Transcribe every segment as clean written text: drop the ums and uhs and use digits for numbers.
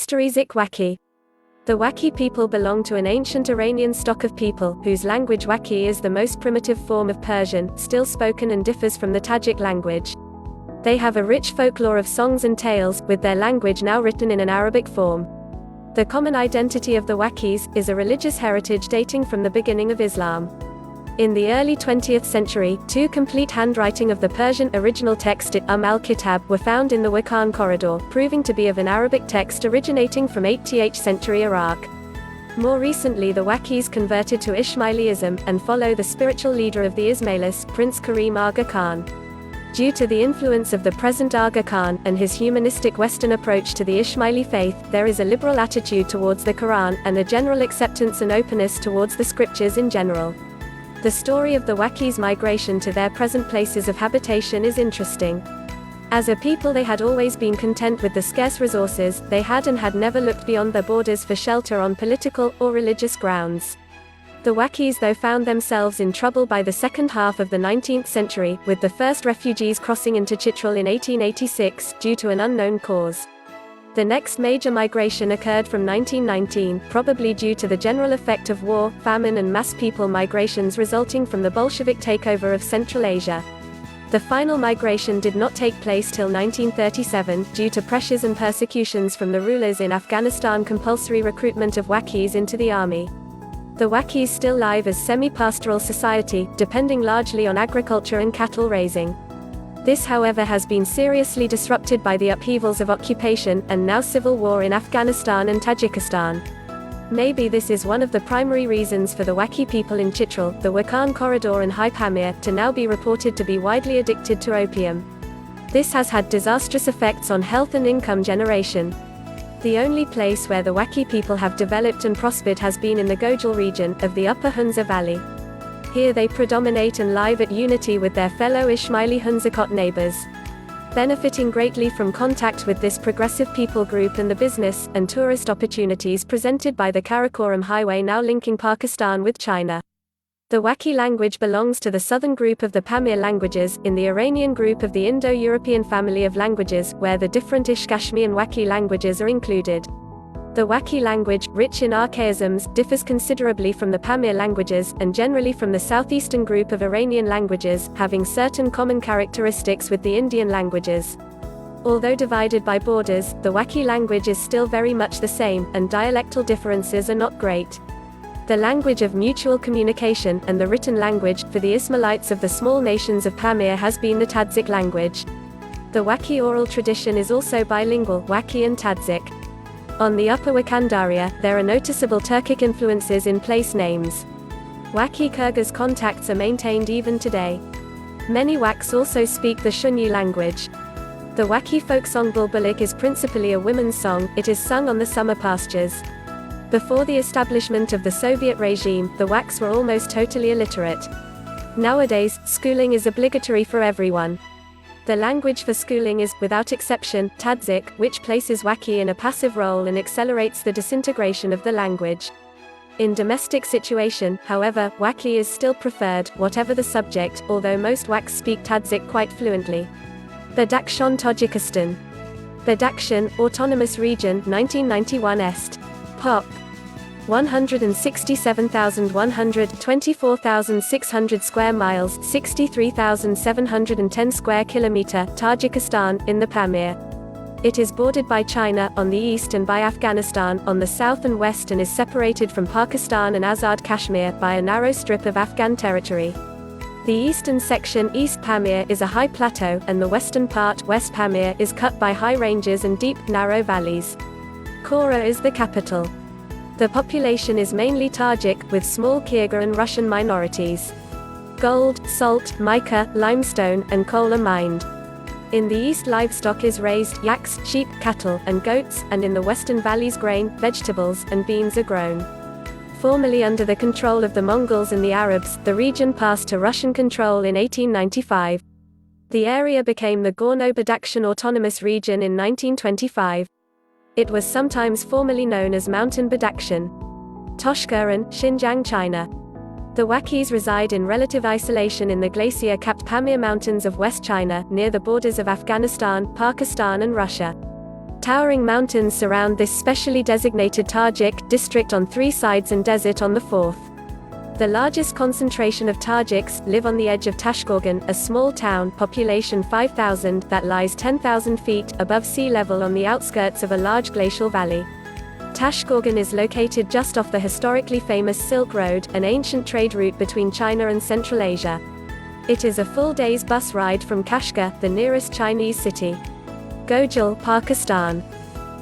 History. Waki. The Waki people belong to an ancient Iranian stock of people, whose language Waki is the most primitive form of Persian, still spoken and differs from the Tajik language. They have a rich folklore of songs and tales, with their language now written in an Arabic form. The common identity of the Wakis is a religious heritage dating from the beginning of Islam. In the early 20th century, two complete handwriting of the Persian original text al-Kitab were found in the Wakhan corridor, proving to be of an Arabic text originating from 8th century Iraq. More recently, the Wakis converted to Ismailism, and follow the spiritual leader of the Ismailis, Prince Karim Aga Khan. Due to the influence of the present Aga Khan, and his humanistic Western approach to the Ismaili faith, there is a liberal attitude towards the Quran, and a general acceptance and openness towards the scriptures in general. The story of the Wakis' migration to their present places of habitation is interesting. As a people, they had always been content with the scarce resources they had and had never looked beyond their borders for shelter on political or religious grounds. The Wakis, though, found themselves in trouble by the second half of the 19th century, with the first refugees crossing into Chitral in 1886, due to an unknown cause. The next major migration occurred from 1919, probably due to the general effect of war, famine and mass people migrations resulting from the Bolshevik takeover of Central Asia. The final migration did not take place till 1937, due to pressures and persecutions from the rulers in Afghanistan. Compulsory recruitment of Wakis into the army. The Wakis still live as semi-pastoral society, depending largely on agriculture and cattle raising. This, however, has been seriously disrupted by the upheavals of occupation, and now civil war in Afghanistan and Tajikistan. Maybe this is one of the primary reasons for the Waki people in Chitral, the Wakhan corridor and High Pamir, to now be reported to be widely addicted to opium. This has had disastrous effects on health and income generation. The only place where the Waki people have developed and prospered has been in the Gojal region, of the Upper Hunza Valley. Here they predominate and live at unity with their fellow Ismaili Hunzakot neighbors. Benefiting greatly from contact with this progressive people group and the business and tourist opportunities presented by the Karakoram Highway now linking Pakistan with China. The Waki language belongs to the southern group of the Pamir languages, in the Iranian group of the Indo-European family of languages, where the different Ish-Kashmi and Waki languages are included. The Waki language, rich in archaisms, differs considerably from the Pamir languages, and generally from the southeastern group of Iranian languages, having certain common characteristics with the Indian languages. Although divided by borders, the Waki language is still very much the same, and dialectal differences are not great. The language of mutual communication, and the written language, for the Ismailites of the small nations of Pamir has been the Tadzik language. The Waki oral tradition is also bilingual, Waki and Tadzik. On the upper Wakhan Darya, there are noticeable Turkic influences in place names. Waki Kyrgyz contacts are maintained even today. Many Waks also speak the Shunyi language. The Waki folk song Bulbulik is principally a women's song. It is sung on the summer pastures. Before the establishment of the Soviet regime, the Waks were almost totally illiterate. Nowadays, schooling is obligatory for everyone. The language for schooling is, without exception, Tadzik, which places Waki in a passive role and accelerates the disintegration of the language. In domestic situation, however, Waki is still preferred, whatever the subject, although most Waks speak Tadzik quite fluently. Badakhshan, Tajikistan. Badakhshan, Autonomous Region, 1991 Est. Pop. 167,100, 24,600 square miles, 63,710 square kilometer, Tajikistan, in the Pamir. It is bordered by China, on the east and by Afghanistan, on the south and west, and is separated from Pakistan and Azad Kashmir by a narrow strip of Afghan territory. The eastern section, East Pamir, is a high plateau, and the western part, West Pamir, is cut by high ranges and deep, narrow valleys. Kora is the capital. The population is mainly Tajik, with small Kyrgyz and Russian minorities. Gold, salt, mica, limestone, and coal are mined. In the east, livestock is raised, yaks, sheep, cattle, and goats, and in the western valleys grain, vegetables, and beans are grown. Formerly under the control of the Mongols and the Arabs, the region passed to Russian control in 1895. The area became the Gorno-Badakhshan Autonomous Region in 1925. It was sometimes formerly known as Mountain Badakhshan. Toshkeren, Xinjiang, China. The Wakis reside in relative isolation in the glacier-capped Pamir Mountains of West China, near the borders of Afghanistan, Pakistan and Russia. Towering mountains surround this specially designated Tajik district on 3 sides and desert on the 4th. The largest concentration of Tajiks live on the edge of Tashqorgan, a small town, population 5,000, that lies 10,000 feet above sea level on the outskirts of a large glacial valley. Tashqorgan is located just off the historically famous Silk Road, an ancient trade route between China and Central Asia. It is a full day's bus ride from Kashgar, the nearest Chinese city. Gojal, Pakistan.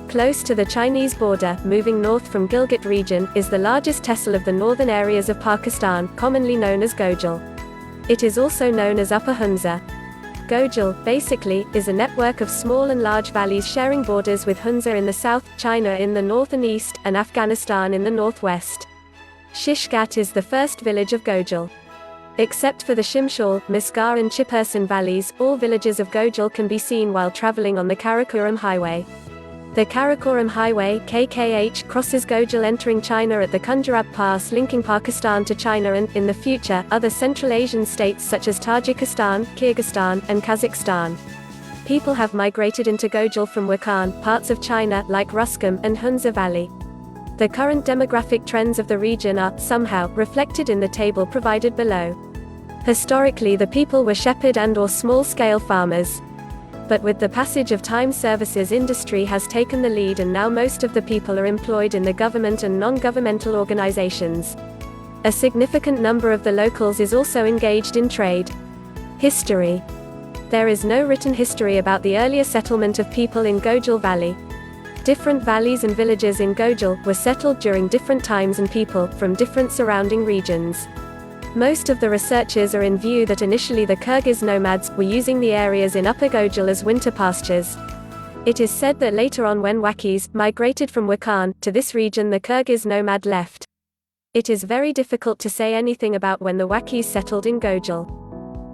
Close to the Chinese border, moving north from Gilgit region, is the largest tehsil of the northern areas of Pakistan, commonly known as Gojal. It is also known as Upper Hunza. Gojal, basically, is a network of small and large valleys sharing borders with Hunza in the south, China in the north and east, and Afghanistan in the northwest. Shishgat is the first village of Gojal. Except for the Shimshal, Misgar and Chipursan valleys, all villages of Gojal can be seen while traveling on the Karakoram Highway. The Karakoram Highway (KKH) crosses Gojal entering China at the Khunjerab Pass linking Pakistan to China and, in the future, other Central Asian states such as Tajikistan, Kyrgyzstan, and Kazakhstan. People have migrated into Gojal from Wakhan, parts of China like Ruscom and Hunza Valley. The current demographic trends of the region are, somehow, reflected in the table provided below. Historically the people were shepherd and/or small-scale farmers. But with the passage of time services industry has taken the lead and now most of the people are employed in the government and non-governmental organizations. A significant number of the locals is also engaged in trade. History. There is no written history about the earlier settlement of people in Gojal Valley. Different valleys and villages in Gojal were settled during different times and people from different surrounding regions. Most of the researchers are in view that initially the Kyrgyz nomads were using the areas in Upper Gojal as winter pastures. It is said that later on when Wakis migrated from Wakhan to this region the Kyrgyz nomad left. It is very difficult to say anything about when the Wakis settled in Gojal.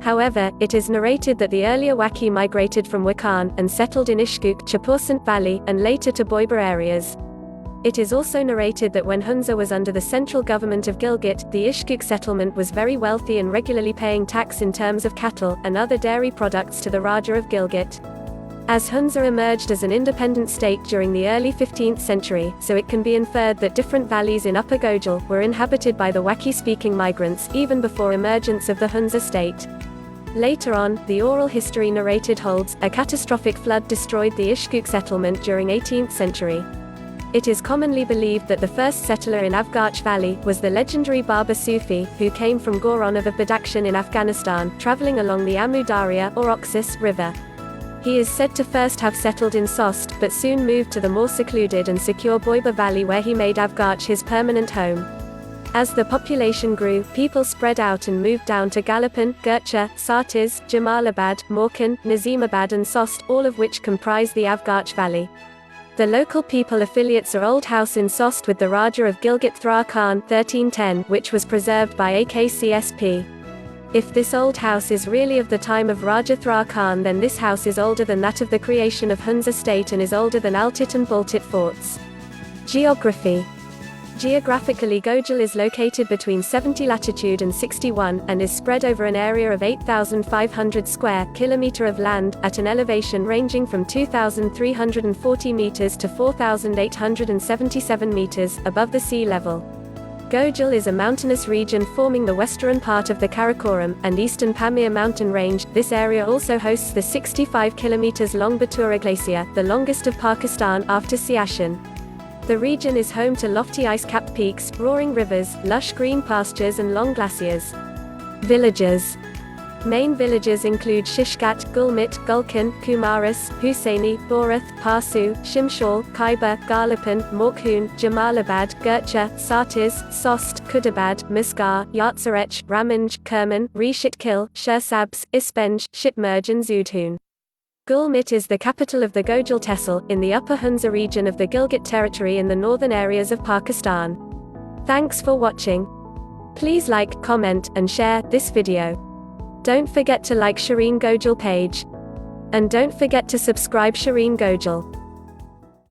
However, it is narrated that the earlier Waki migrated from Wakhan and settled in Ishkuk, Chapursan Valley, and later to Boiber areas. It is also narrated that when Hunza was under the central government of Gilgit, the Ishkuk settlement was very wealthy and regularly paying tax in terms of cattle and other dairy products to the Raja of Gilgit. As Hunza emerged as an independent state during the early 15th century, so it can be inferred that different valleys in Upper Gojal were inhabited by the Waki-speaking migrants even before emergence of the Hunza state. Later on, the oral history narrated holds, a catastrophic flood destroyed the Ishkuk settlement during 18th century. It is commonly believed that the first settler in Afgach Valley was the legendary Baba Sufi, who came from Goronov of Badakhshan in Afghanistan, traveling along the Amu Darya or Oxus River. He is said to first have settled in Sost, but soon moved to the more secluded and secure Boiber Valley where he made Afgach his permanent home. As the population grew, people spread out and moved down to Galapan, Gurcha, Sartiz, Jamalabad, Morkan, Nazimabad and Sost, all of which comprise the Afgach Valley. The local people affiliates are Old House in Sost with the Raja of Gilgit Thra Khan 1310, which was preserved by AKCSP. If this old house is really of the time of Raja Thra Khan, then this house is older than that of the creation of Hunza state and is older than Altit and Baltit forts. Geography. Geographically Gojal is located between 70 latitude and 61, and is spread over an area of 8,500 square kilometer of land, at an elevation ranging from 2,340 meters to 4,877 meters, above the sea level. Gojal is a mountainous region forming the western part of the Karakoram and eastern Pamir mountain range. This area also hosts the 65 kilometers long Batura Glacier, the longest of Pakistan after Siachen. The region is home to lofty ice-capped peaks, roaring rivers, lush green pastures and long glaciers. Villages. Main villages include Shishgat, Gulmit, Gulkan, Kumaras, Husseini, Borath, Parsu, Shimshal, Khyber, Galapan, Morkhun, Jamalabad, Gurcha, Sartiz, Sost, Kudabad, Misgar, Yatsarech, Ramanj, Kerman, Reshitkil, Shersabs, Ispenj, Shitmerj and Zudhun. Gulmit is the capital of the Gojal Tehsil, in the Upper Hunza region of the Gilgit territory in the northern areas of Pakistan. Thanks for watching. Please like, comment, and share this video. Don't forget to like Shireen Gojal page. And don't forget to subscribe Shireen Gojal.